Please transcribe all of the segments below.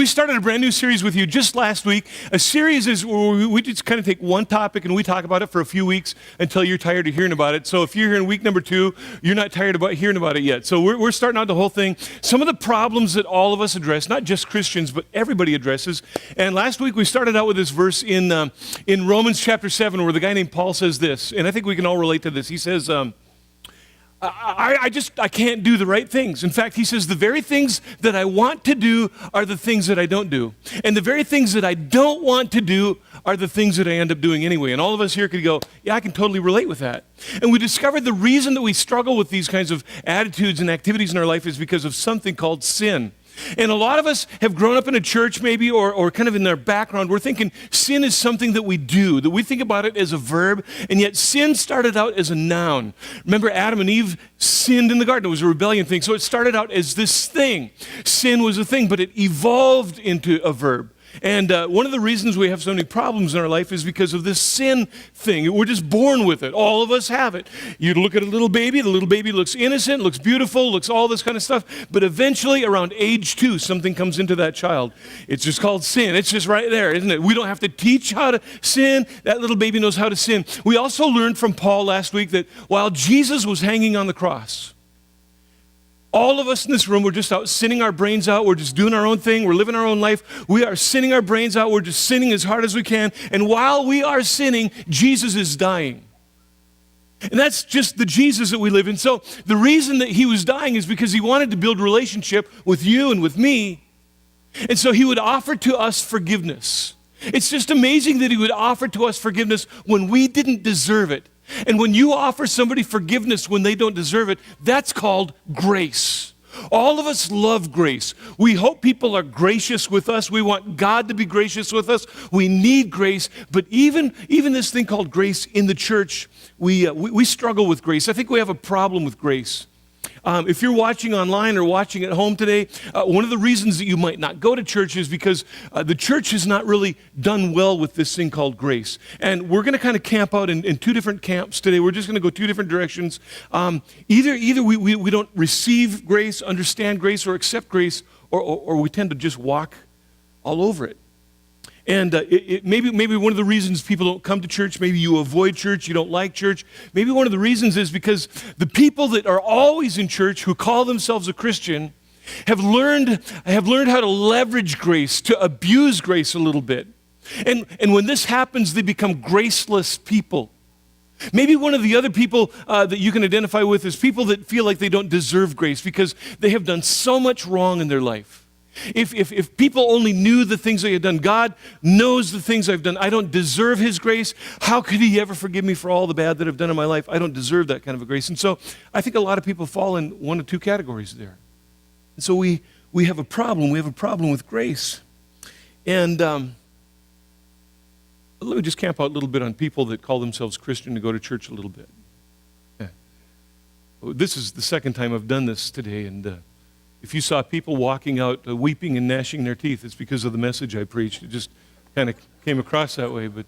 started a brand new series with you just last week. A series is where we just kind of take one topic and we talk about it for a few weeks until you're tired of hearing about it. So if you're here in week number 2, you're not tired about hearing about it yet. So we're starting out the whole thing. Some of the problems that all of us address, not just Christians, but everybody addresses. And last week we started out with this verse in Romans chapter 7 where the guy named Paul says this, and I think we can all relate to this. He says, I can't do the right things. In fact, he says, the very things that I want to do are the things that I don't do. And the very things that I don't want to do are the things that I end up doing anyway. And all of us here could go, yeah, I can totally relate with that. And we discovered the reason that we struggle with these kinds of attitudes and activities in our life is because of something called sin. And a lot of us have grown up in a church maybe or kind of in their background. We're thinking sin is something that we do, that we think about it as a verb, and yet sin started out as a noun. Remember Adam and Eve sinned in the garden. It was a rebellion thing. So it started out as this thing. Sin was a thing, but it evolved into a verb. And one of the reasons we have so many problems in our life is because of this sin thing. We're just born with it. All of us have it. You look at a little baby, the little baby looks innocent, looks beautiful, looks all this kind of stuff. But eventually, around age 2, something comes into that child. It's just called sin. It's just right there, isn't it? We don't have to teach how to sin. That little baby knows how to sin. We also learned from Paul last week that while Jesus was hanging on the cross, all of us in this room, we're just out sinning our brains out. We're just doing our own thing. We're living our own life. We are sinning our brains out. We're just sinning as hard as we can. And while we are sinning, Jesus is dying. And that's just the Jesus that we live in. So the reason that he was dying is because he wanted to build relationship with you and with me. And so he would offer to us forgiveness. It's just amazing that he would offer to us forgiveness when we didn't deserve it. And when you offer somebody forgiveness when they don't deserve it, that's called grace. All of us love grace. We hope people are gracious with us. We want God to be gracious with us. We need grace. But even this thing called grace in the church, we struggle with grace. I think we have a problem with grace. If you're watching online or watching at home today, one of the reasons that you might not go to church is because the church has not really done well with this thing called grace. And we're going to kind of camp out in 2 different camps today. We're just going to go 2 different directions. Either we don't receive grace, understand grace, or accept grace, or we tend to just walk all over it. And maybe one of the reasons people don't come to church, maybe you avoid church, you don't like church, maybe one of the reasons is because the people that are always in church who call themselves a Christian have learned how to leverage grace, to abuse grace a little bit. And when this happens, they become graceless people. Maybe one of the other people that you can identify with is people that feel like they don't deserve grace because they have done so much wrong in their life. If people only knew the things they had done, God knows the things I've done. I don't deserve his grace. How could he ever forgive me for all the bad that I've done in my life? I don't deserve that kind of a grace. And so I think a lot of people fall in one of 2 categories there. And so we have a problem. We have a problem with grace. And let me just camp out a little bit on people that call themselves Christian to go to church a little bit. Yeah. This is the second time I've done this today, and if you saw people walking out weeping and gnashing their teeth, it's because of the message I preached. It just kind of came across that way. But,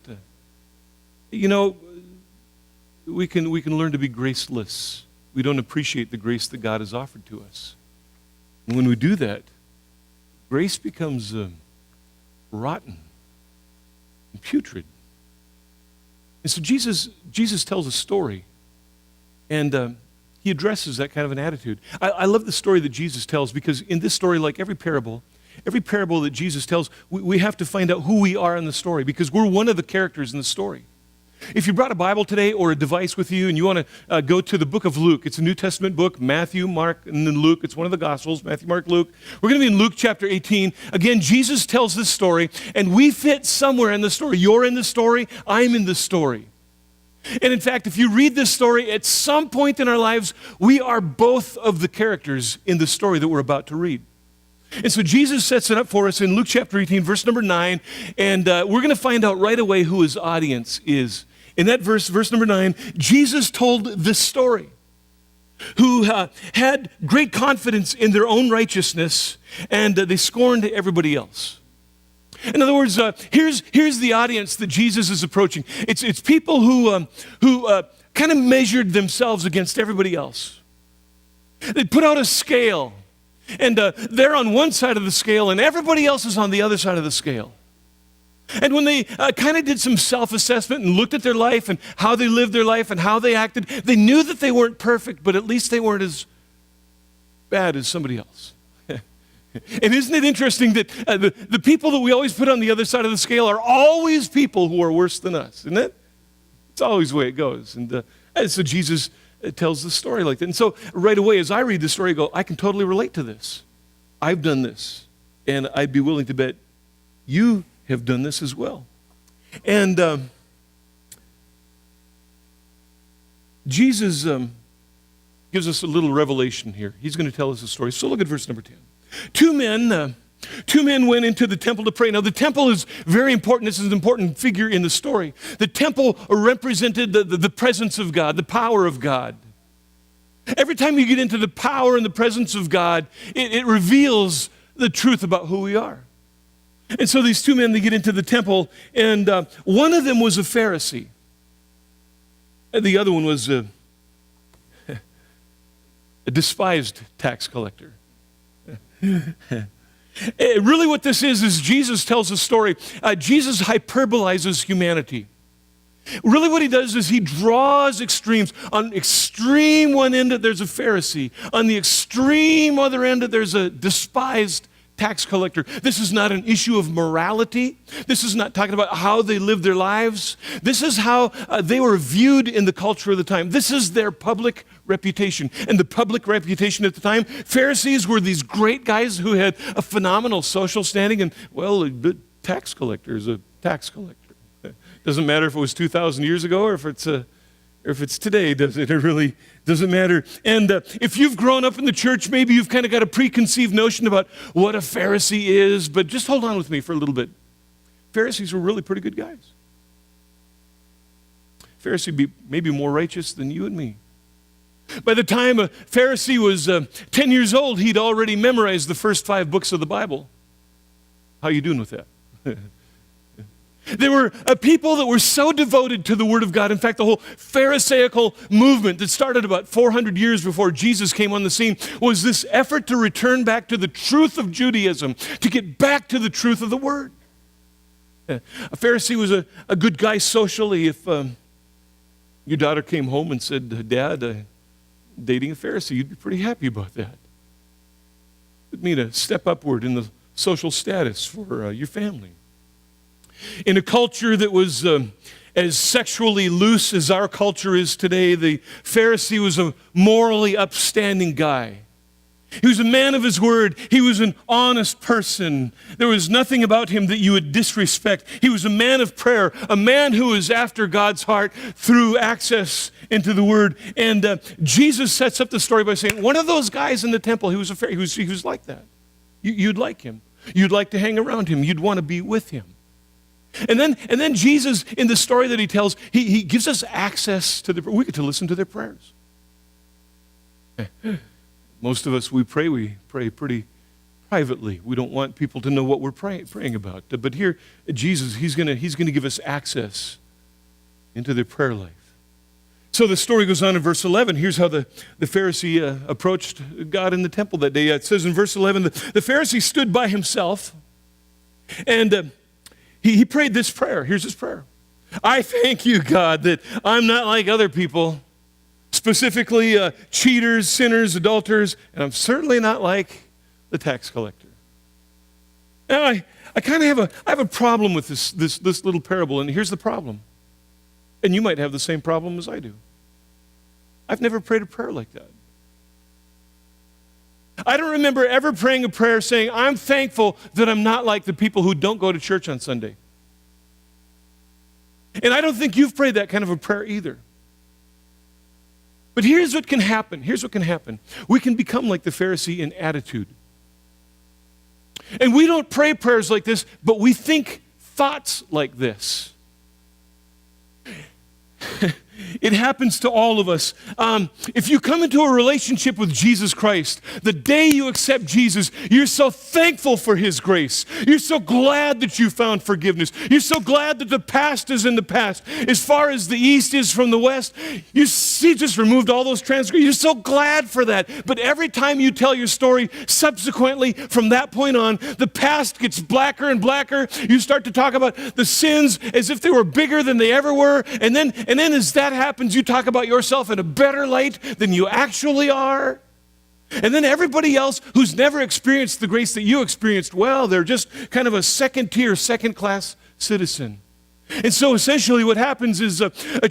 we can learn to be graceless. We don't appreciate the grace that God has offered to us. And when we do that, grace becomes rotten and putrid. And so Jesus tells a story, and he addresses that kind of an attitude. I love the story that Jesus tells because in this story, like every parable that Jesus tells, we have to find out who we are in the story because we're one of the characters in the story. If you brought a Bible today or a device with you and you want to go to the book of Luke, it's a New Testament book, Matthew, Mark, and then Luke. It's one of the Gospels, Matthew, Mark, Luke. We're going to be in Luke chapter 18. Again, Jesus tells this story, and we fit somewhere in the story. You're in the story. I'm in the story. And in fact, if you read this story, at some point in our lives, we are both of the characters in the story that we're about to read. And so Jesus sets it up for us in Luke chapter 18, verse number 9, and we're going to find out right away who his audience is. In that verse number 9, Jesus told this story, who had great confidence in their own righteousness, and they scorned everybody else. In other words, here's the audience that Jesus is approaching. It's people who kind of measured themselves against everybody else. They put out a scale, And they're on one side of the scale, and everybody else is on the other side of the scale. And when they kind of did some self-assessment and looked at their life and how they lived their life and how they acted, they knew that they weren't perfect, but at least they weren't as bad as somebody else. And isn't it interesting that the people that we always put on the other side of the scale are always people who are worse than us, isn't it? It's always the way it goes. And so Jesus tells the story like that. And so right away, as I read the story, I go, I can totally relate to this. I've done this, and I'd be willing to bet you have done this as well. And Jesus gives us a little revelation here. He's going to tell us a story. So look at verse number 10. Two men went into the temple to pray. Now, the temple is very important. This is an important figure in the story. The temple represented the presence of God, the power of God. Every time you get into the power and the presence of God, it reveals the truth about who we are. And so these two men, they get into the temple, and one of them was a Pharisee. And the other one was a despised tax collector. Really what this is Jesus tells a story. Jesus hyperbolizes humanity. Really what he does is he draws extremes. On extreme one end, there's a Pharisee. On the extreme other end, there's a despised tax collector. This is not an issue of morality. This is not talking about how they lived their lives. This is how they were viewed in the culture of the time. This is their public reputation. And the public reputation at the time, Pharisees were these great guys who had a phenomenal social standing, and, well, a tax collector is a tax collector. Doesn't matter if it was 2,000 years ago or if it's today, does it? It really doesn't matter. And if you've grown up in the church, maybe you've kind of got a preconceived notion about what a Pharisee is, but just hold on with me for a little bit. Pharisees were really pretty good guys. Pharisee maybe more righteous than you and me. By the time a Pharisee was 10 years old, he'd already memorized the first 5 books of the Bible. How you doing with that? There were people that were so devoted to the Word of God. In fact, the whole Pharisaical movement that started about 400 years before Jesus came on the scene was this effort to return back to the truth of Judaism, to get back to the truth of the Word. A Pharisee was a good guy socially. If your daughter came home and said, Dad, dating a Pharisee, you'd be pretty happy about that. It would mean a step upward in the social status for your family. In a culture that was as sexually loose as our culture is today, the Pharisee was a morally upstanding guy. He was a man of his word. He was an honest person. There was nothing about him that you would disrespect. He was a man of prayer, a man who was after God's heart through access into the word. And Jesus sets up the story by saying, one of those guys in the temple, he was a Pharisee, he was like that. You'd like him. You'd like to hang around him. You'd want to be with him. And then Jesus, in the story that he tells, he gives us access to we get to listen to their prayers. Most of us, we pray pretty privately. We don't want people to know what we're praying about. But here, Jesus, he's going to give us access into their prayer life. So the story goes on in verse 11. Here's how the Pharisee approached God in the temple that day. It says in verse 11, the Pharisee stood by himself, and he prayed this prayer. Here's his prayer. I thank you, God, that I'm not like other people, specifically cheaters, sinners, adulterers, and I'm certainly not like the tax collector. Now, I kind of have a problem with this little parable, and here's the problem. And you might have the same problem as I do. I've never prayed a prayer like that. I don't remember ever praying a prayer saying, I'm thankful that I'm not like the people who don't go to church on Sunday. And I don't think you've prayed that kind of a prayer either. But here's what can happen. Here's what can happen. We can become like the Pharisee in attitude. And we don't pray prayers like this, but we think thoughts like this. It happens to all of us. If you come into a relationship with Jesus Christ, the day you accept Jesus, you're so thankful for his grace. You're so glad that you found forgiveness. You're so glad that the past is in the past. As far as the east is from the west, you see, just removed all those transgressions. You're so glad for that. But every time you tell your story, subsequently, from that point on, the past gets blacker and blacker. You start to talk about the sins as if they were bigger than they ever were. And then as that happens, you talk about yourself in a better light than you actually are. And then everybody else who's never experienced the grace that you experienced, well, they're just kind of a second-tier, second-class citizen. And so essentially what happens is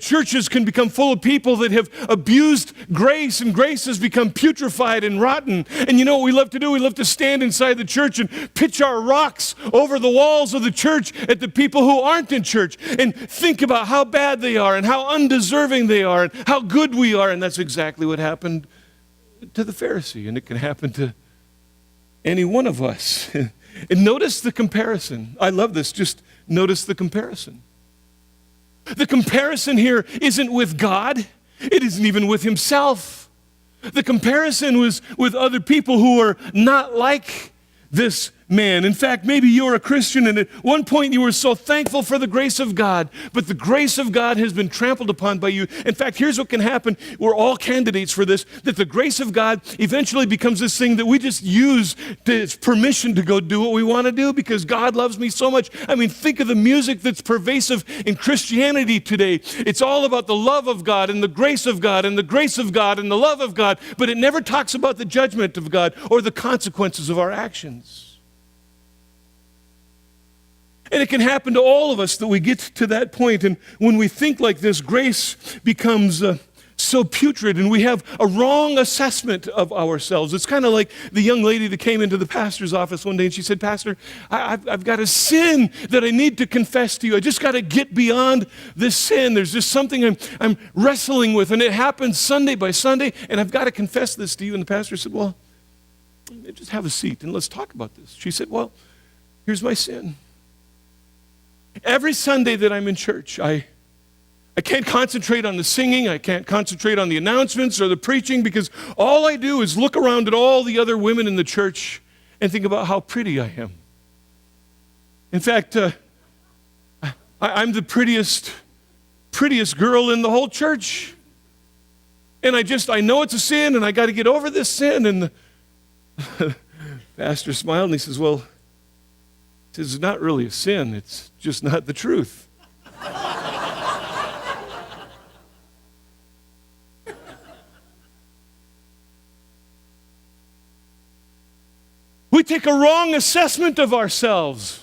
churches can become full of people that have abused grace, and grace has become putrefied and rotten. And you know what we love to do? We love to stand inside the church and pitch our rocks over the walls of the church at the people who aren't in church and think about how bad they are and how undeserving they are and how good we are. And that's exactly what happened to the Pharisee, and it can happen to any one of us. And notice the comparison. I love this. Just notice the comparison. The comparison here isn't with God. It isn't even with himself. The comparison was with other people who are not like this man. In fact, maybe you're a Christian and at one point you were so thankful for the grace of God, but the grace of God has been trampled upon by you. In fact, here's what can happen. We're all candidates for this, that the grace of God eventually becomes this thing that we just use to its permission to go do what we want to do because God loves me so much. I mean, think of the music that's pervasive in Christianity today. It's all about the love of God and the grace of God and the grace of God and the love of God, but it never talks about the judgment of God or the consequences of our actions. And it can happen to all of us that we get to that point, and when we think like this, grace becomes so putrid, and we have a wrong assessment of ourselves. It's kind of like the young lady that came into the pastor's office one day, and she said, "Pastor, I've got a sin that I need to confess to you. I just got to get beyond this sin. There's just something I'm wrestling with, and it happens Sunday by Sunday, and I've got to confess this to you." And the pastor said, "Well, just have a seat, and let's talk about this." She said, "Well, here's my sin. Every Sunday that I'm in church, I can't concentrate on the singing, I can't concentrate on the announcements or the preaching because all I do is look around at all the other women in the church and think about how pretty I am. In fact, I'm the prettiest girl in the whole church. And I know it's a sin and I got to get over this sin." And the pastor smiled and he says, "Well, it's not really a sin, it's just not the truth." We take a wrong assessment of ourselves.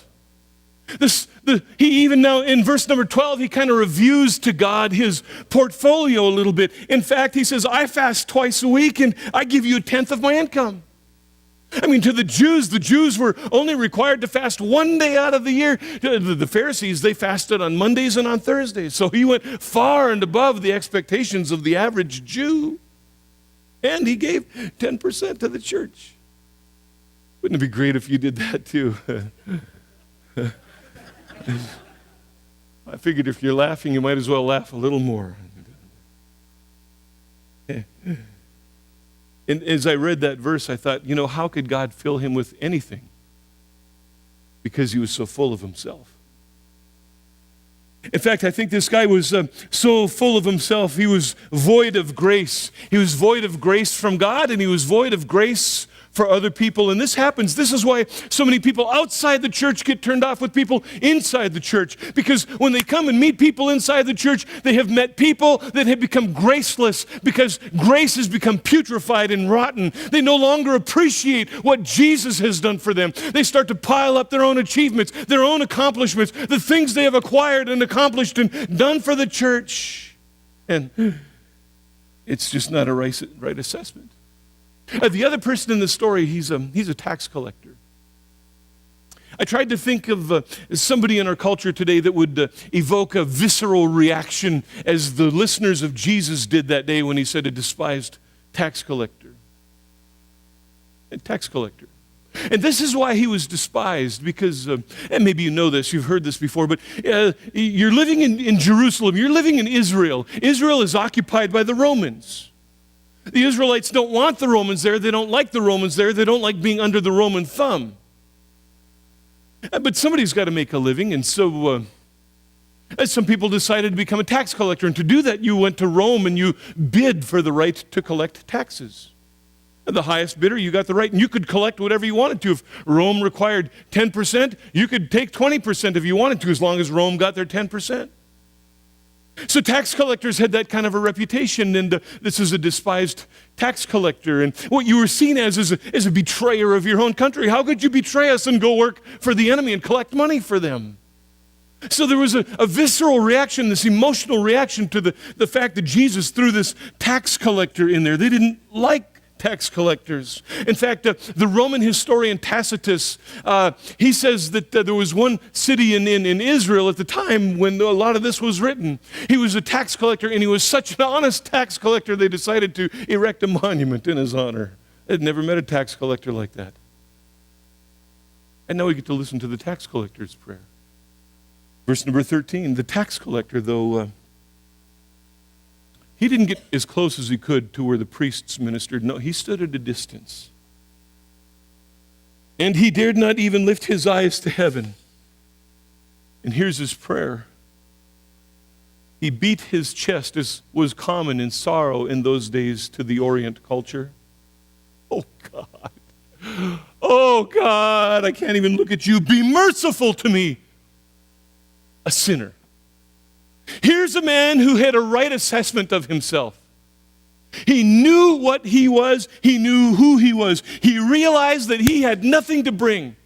He even now in verse number 12, he kind of reviews to God his portfolio a little bit. In fact, he says, "I fast twice a week and I give you 1/10 of my income." I mean, to the Jews were only required to fast one day out of the year. The Pharisees, they fasted on Mondays and on Thursdays. So he went far and above the expectations of the average Jew. And he gave 10% to the church. Wouldn't it be great if you did that too? I figured if you're laughing, you might as well laugh a little more. And as I read that verse, I thought, how could God fill him with anything? Because he was so full of himself. In fact, I think this guy was so full of himself, he was void of grace. He was void of grace from God, and he was void of grace for other people. And this happens. This is why so many people outside the church get turned off with people inside the church. Because when they come and meet people inside the church, they have met people that have become graceless because grace has become putrefied and rotten. They no longer appreciate what Jesus has done for them. They start to pile up their own achievements, their own accomplishments, the things they have acquired and accomplished and done for the church. And it's just not a right assessment. The other person in the story, he's a tax collector. I tried to think of somebody in our culture today that would evoke a visceral reaction as the listeners of Jesus did that day when he said a despised tax collector. A tax collector. And this is why he was despised, because, and maybe you know this, you've heard this before, but you're living in Jerusalem, you're living in Israel. Israel is occupied by the Romans. The Israelites don't want the Romans there, they don't like the Romans there, they don't like being under the Roman thumb. But somebody's got to make a living, and so some people decided to become a tax collector, and to do that you went to Rome and you bid for the right to collect taxes. The highest bidder, you got the right, and you could collect whatever you wanted to. If Rome required 10%, you could take 20% if you wanted to, as long as Rome got their 10%. So tax collectors had that kind of a reputation, and this is a despised tax collector. And what you were seen as is a betrayer of your own country. How could you betray us and go work for the enemy and collect money for them? So there was a visceral reaction, this emotional reaction to the fact that Jesus threw this tax collector in there. They didn't like tax collectors. In fact, the Roman historian Tacitus, he says that there was one city in Israel at the time when a lot of this was written. He was a tax collector, and he was such an honest tax collector, they decided to erect a monument in his honor. They'd never met a tax collector like that. And now we get to listen to the tax collector's prayer. Verse number 13, the tax collector, though, he didn't get as close as he could to where the priests ministered. No, he stood at a distance. And he dared not even lift his eyes to heaven. And here's his prayer. He beat his chest, as was common in sorrow in those days to the Orient culture. Oh, God. Oh, God, I can't even look at you. Be merciful to me, a sinner. Here's a man who had a right assessment of himself. He knew what he was. He knew who he was. He realized that he had nothing to bring.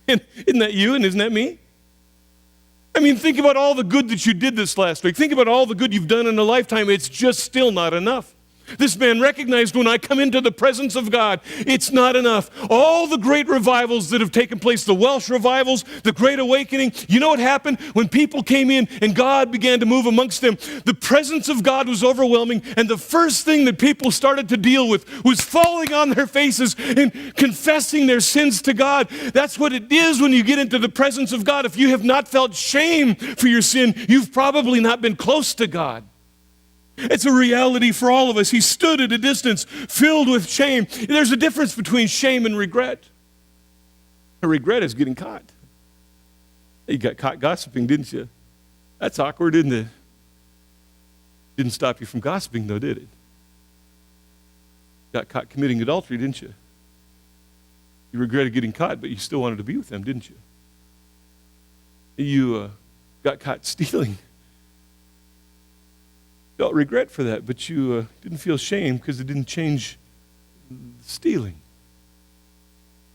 And isn't that you and isn't that me? I mean, think about all the good that you did this last week. Think about all the good you've done in a lifetime. It's just still not enough. This man recognized, when I come into the presence of God, it's not enough. All the great revivals that have taken place, the Welsh revivals, the Great Awakening, you know what happened? When people came in and God began to move amongst them, the presence of God was overwhelming, and the first thing that people started to deal with was falling on their faces and confessing their sins to God. That's what it is when you get into the presence of God. If you have not felt shame for your sin, you've probably not been close to God. It's a reality for all of us. He stood at a distance, filled with shame. There's a difference between shame and regret. A regret is getting caught. You got caught gossiping, didn't you? That's awkward, isn't it? Didn't stop you from gossiping, though, did it? Got caught committing adultery, didn't you? You regretted getting caught, but you still wanted to be with them, didn't you? You got caught stealing. Felt regret for that, but you didn't feel shame because it didn't change stealing.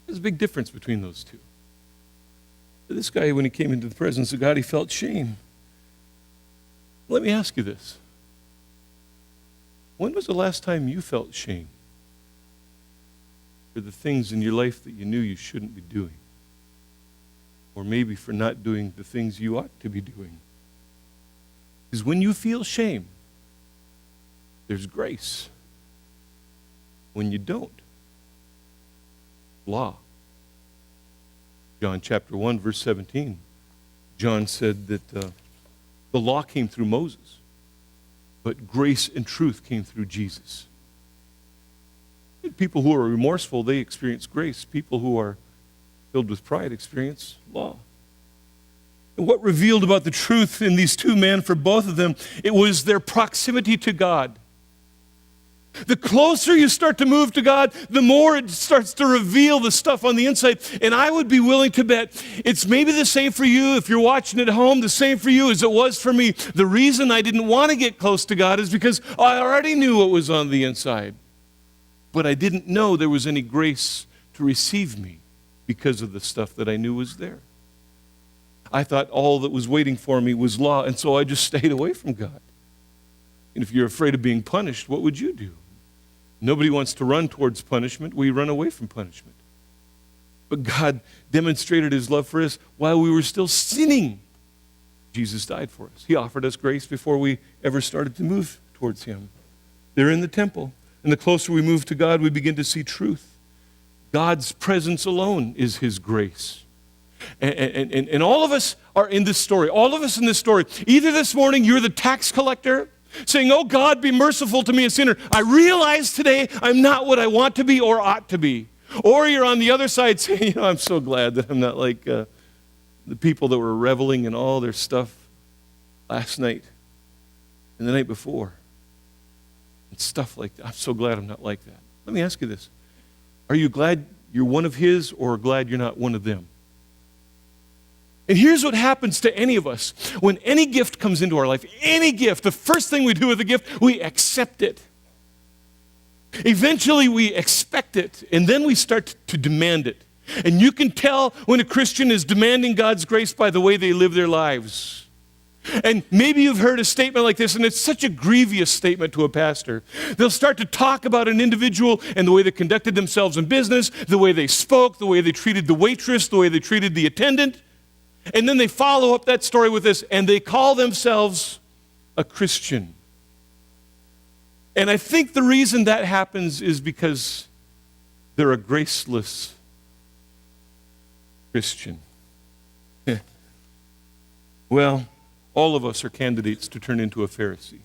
There's a big difference between those two. This guy, when he came into the presence of God, he felt shame. Let me ask you this. When was the last time you felt shame for the things in your life that you knew you shouldn't be doing? Or maybe for not doing the things you ought to be doing? Because when you feel shame, there's grace. When you don't, law. John chapter 1, verse 17. John said that the law came through Moses, but grace and truth came through Jesus. People who are remorseful, they experience grace. People who are filled with pride experience law. And what revealed about the truth in these two men, for both of them, it was their proximity to God. The closer you start to move to God, the more it starts to reveal the stuff on the inside. And I would be willing to bet it's maybe the same for you if you're watching at home, the same for you as it was for me. The reason I didn't want to get close to God is because I already knew what was on the inside. But I didn't know there was any grace to receive me because of the stuff that I knew was there. I thought all that was waiting for me was law, and so I just stayed away from God. And if you're afraid of being punished, what would you do? Nobody wants to run towards punishment. We run away from punishment. But God demonstrated his love for us while we were still sinning. Jesus died for us. He offered us grace before we ever started to move towards him. They're in the temple. And the closer we move to God, we begin to see truth. God's presence alone is his grace. And all of us are in this story. All of us in this story. Either this morning you're the tax collector saying, oh God, be merciful to me, a sinner. I realize today I'm not what I want to be or ought to be. Or you're on the other side saying, I'm so glad that I'm not like the people that were reveling in all their stuff last night and the night before. And stuff like that. I'm so glad I'm not like that. Let me ask you this. Are you glad you're one of his or glad you're not one of them? And here's what happens to any of us. When any gift comes into our life, any gift, the first thing we do with the gift, we accept it. Eventually we expect it, and then we start to demand it. And you can tell when a Christian is demanding God's grace by the way they live their lives. And maybe you've heard a statement like this, and it's such a grievous statement to a pastor. They'll start to talk about an individual and the way they conducted themselves in business, the way they spoke, the way they treated the waitress, the way they treated the attendant. And then they follow up that story with this, and they call themselves a Christian. And I think the reason that happens is because they're a graceless Christian. Well, all of us are candidates to turn into a Pharisee.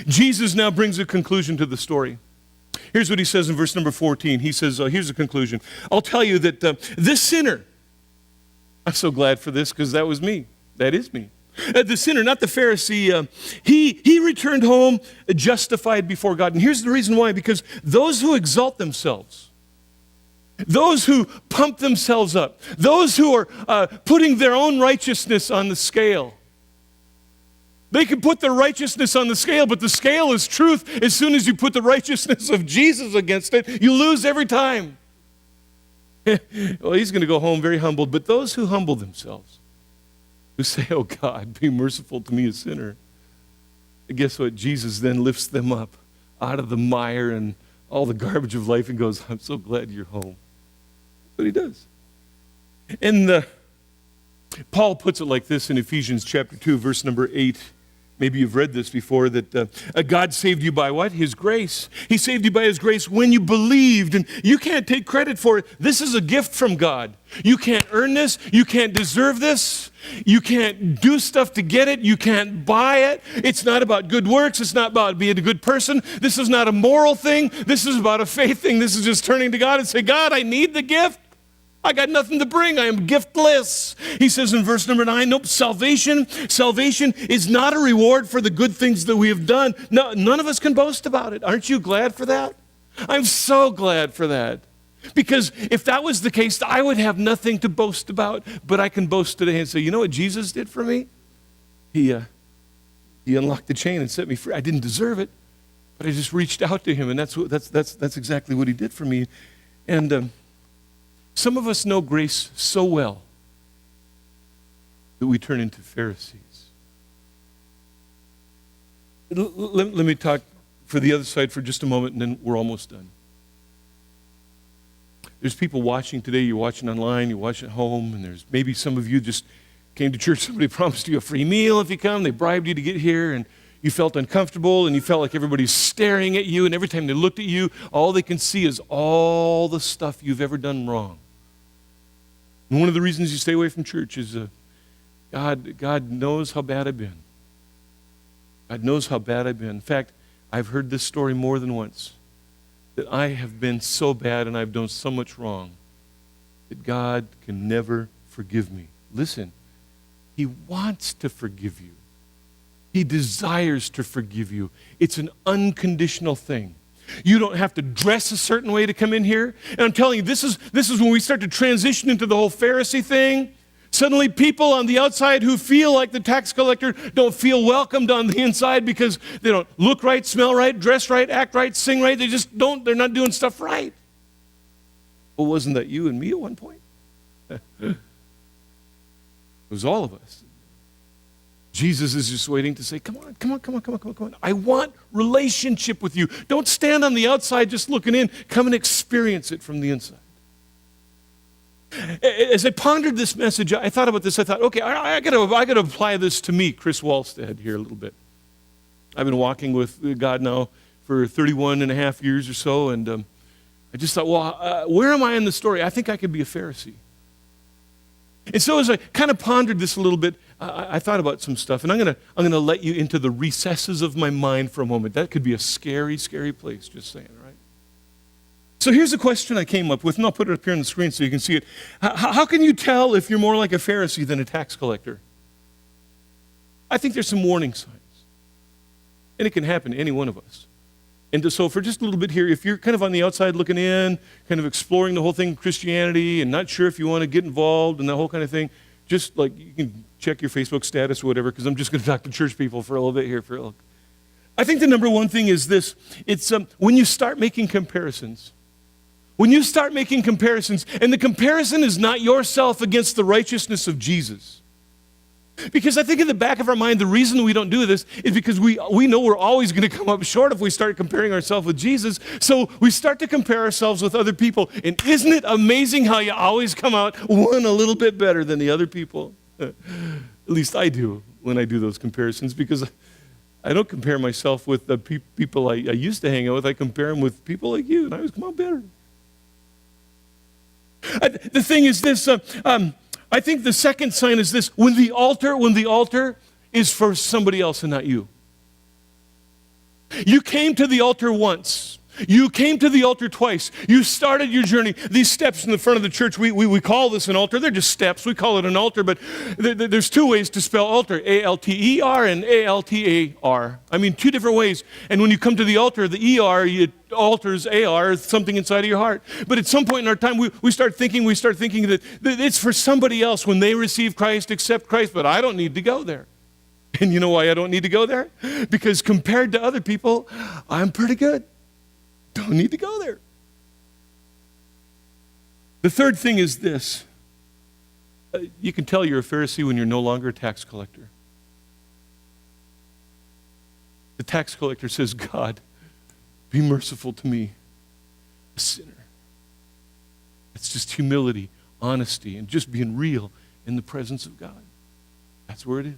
Jesus now brings a conclusion to the story. Here's what he says in verse number 14. He says, here's the conclusion. I'll tell you that this sinner, I'm so glad for this because that was me. That is me. The sinner, not the Pharisee, he returned home justified before God. And here's the reason why. Because those who exalt themselves, those who pump themselves up, those who are putting their own righteousness on the scale, they can put their righteousness on the scale, but the scale is truth. As soon as you put the righteousness of Jesus against it, you lose every time. Well, he's going to go home very humbled. But those who humble themselves, who say, oh God, be merciful to me, a sinner. And guess what? Jesus then lifts them up out of the mire and all the garbage of life and goes, I'm so glad you're home. That's what he does. And Paul puts it like this in Ephesians chapter 2, verse number 8. Maybe you've read this before, that God saved you by what? His grace. He saved you by his grace when you believed, and you can't take credit for it. This is a gift from God. You can't earn this. You can't deserve this. You can't do stuff to get it. You can't buy it. It's not about good works. It's not about being a good person. This is not a moral thing. This is about a faith thing. This is just turning to God and say, God, I need the gift. I got nothing to bring. I am giftless. He says in verse number 9, nope, salvation is not a reward for the good things that we have done. No, none of us can boast about it. Aren't you glad for that? I'm so glad for that. Because if that was the case, I would have nothing to boast about, but I can boast today and say, you know what Jesus did for me? He unlocked the chain and set me free. I didn't deserve it, but I just reached out to him, and that's exactly what he did for me. And some of us know grace so well that we turn into Pharisees. Let me talk for the other side for just a moment, and then we're almost done. There's people watching today. You're watching online, you're watching at home, and there's maybe some of you just came to church. Somebody promised you a free meal if you come. They bribed you to get here, and you felt uncomfortable, and you felt like everybody's staring at you, and every time they looked at you, all they can see is all the stuff you've ever done wrong. And one of the reasons you stay away from church is God knows how bad I've been. God knows how bad I've been. In fact, I've heard this story more than once, that I have been so bad and I've done so much wrong that God can never forgive me. Listen, he wants to forgive you. He desires to forgive you. It's an unconditional thing. You don't have to dress a certain way to come in here. And I'm telling you, this is when we start to transition into the whole Pharisee thing. Suddenly people on the outside who feel like the tax collector don't feel welcomed on the inside because they don't look right, smell right, dress right, act right, sing right. They're not doing stuff right. Well, wasn't that you and me at one point? It was all of us. Jesus is just waiting to say, come on. I want relationship with you. Don't stand on the outside just looking in. Come and experience it from the inside. As I pondered this message, I thought about this. I thought, okay, I got to apply this to me, Chris Wallstead, here a little bit. I've been walking with God now for 31 and a half years or so, and I just thought, well, where am I in the story? I think I could be a Pharisee. And so as I kind of pondered this a little bit, I thought about some stuff, and I'm gonna let you into the recesses of my mind for a moment. That could be a scary, scary place, just saying, right? So here's a question I came up with, and I'll put it up here on the screen so you can see it. How can you tell if you're more like a Pharisee than a tax collector? I think there's some warning signs. And it can happen to any one of us. And so for just a little bit here, if you're kind of on the outside looking in, kind of exploring the whole thing of Christianity and not sure if you want to get involved and that whole kind of thing, just like you can check your Facebook status or whatever, because I'm just going to talk to church people for a little bit here. I think the number one thing is this. It's when you start making comparisons. When you start making comparisons, and the comparison is not yourself against the righteousness of Jesus. Because I think in the back of our mind, the reason we don't do this is because we know we're always going to come up short if we start comparing ourselves with Jesus. So we start to compare ourselves with other people. And isn't it amazing how you always come out one a little bit better than the other people? At least I do when I do those comparisons, because I don't compare myself with the people I used to hang out with. I compare them with people like you, and I always come out better. The thing is this, I think the second sign is this: when the altar is for somebody else and not you. You came to the altar once. You came to the altar twice. You started your journey. These steps in the front of the church, we call this an altar. They're just steps. We call it an altar, but there's two ways to spell altar: A-L-T-E-R and A-L-T-A-R. I mean, two different ways. And when you come to the altar, the E-R, it alters A-R, something inside of your heart. But at some point in our time, we start thinking that it's for somebody else when they receive Christ, accept Christ, but I don't need to go there. And you know why I don't need to go there? Because compared to other people, I'm pretty good. Don't need to go there. The third thing is this. You can tell you're a Pharisee when you're no longer a tax collector. The tax collector says, God, be merciful to me, a sinner. It's just humility, honesty, and just being real in the presence of God. That's where it is.